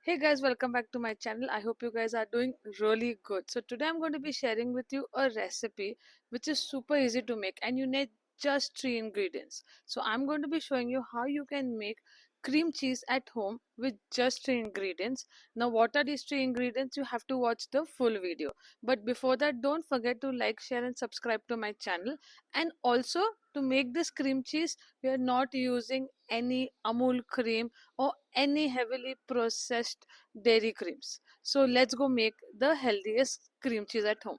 Hey guys, welcome back to my channel. I hope you guys are doing really good. So today I'm going to be sharing with you a recipe which is super easy to make and you need just three ingredients. So I'm going to be showing you how you can make cream cheese at home with just three ingredients. Now what are these three ingredients? You have to watch the full video. But before that, don't forget to like, share and subscribe to my channel. And also, to make this cream cheese, we are not using any Amul cream or any heavily processed dairy creams. So let's go make the healthiest cream cheese at home.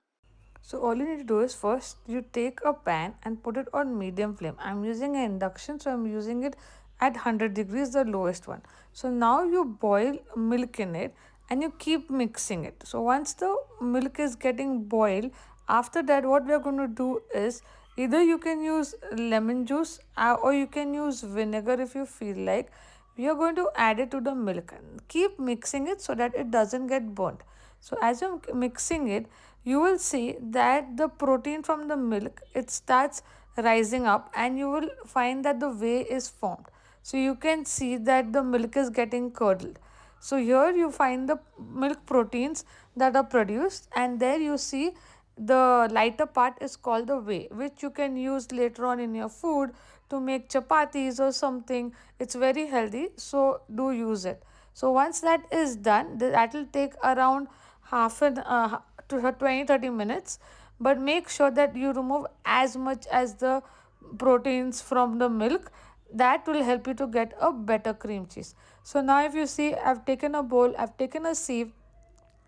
So all you need to do is first you take a pan and put it on medium flame. I'm using an induction, so I'm using it at 100 degrees, the lowest one. So now you boil milk in it and you keep mixing it. So once the milk is getting boiled, after that what we are going to do is either you can use lemon juice or you can use vinegar if you feel like. We are going to add it to the milk and keep mixing it so that it doesn't get burnt. So as you're mixing it, you will see that the protein from the milk, it starts rising up and you will find that the whey is formed. So you can see that the milk is getting curdled. So here you find the milk proteins that are produced, and there you see the lighter part is called the whey, which you can use later on in your food to make chapatis or something. It's very healthy, so do use it. So once that is done, that will take around half an to 20-30 minutes, but make sure that you remove as much as the proteins from the milk. That will help you to get a better cream cheese. So now if you see, I've taken a bowl, I've taken a sieve,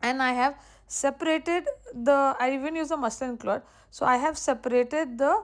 and I have separated the, I even use a muslin cloth. So I have separated the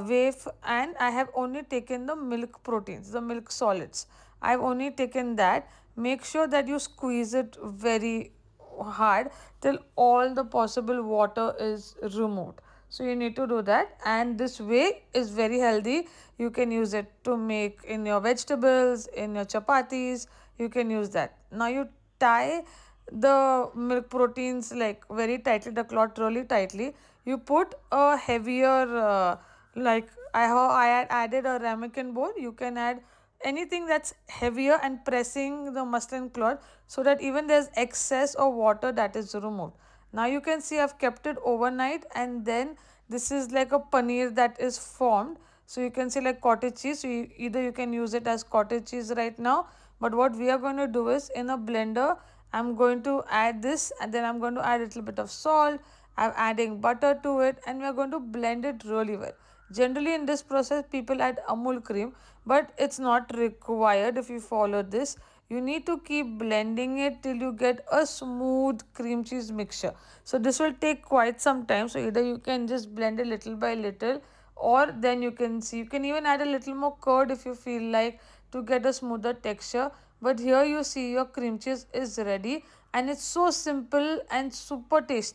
wave, and I have only taken the milk proteins, the milk solids. I've only taken that. Make sure that you squeeze it very hard till all the possible water is removed. So you need to do that, and this way is very healthy. You can use it to make in your vegetables, in your chapatis. You can use that. Now you tie the milk proteins like very tightly, the cloth really tightly. You put a heavier like I had added a ramekin bowl. You can add anything that's heavier and pressing the muslin cloth so that even there's excess of water that is removed. Now you can see I've kept it overnight, and then this is like a paneer that is formed. So you can see like cottage cheese. So either you can use it as cottage cheese right now, but what we are going to do is in a blender, I'm going to add this, and then I'm going to add a little bit of salt. I'm adding butter to it, and we're going to blend it really well. Generally in this process people add Amul cream, but it's not required. If you follow this, you need to keep blending it till you get a smooth cream cheese mixture. So this will take quite some time. So either you can just blend it little by little, or then you can see, you can even add a little more curd if you feel like, to get a smoother texture. But here you see your cream cheese is ready, and it's so simple and super tasty.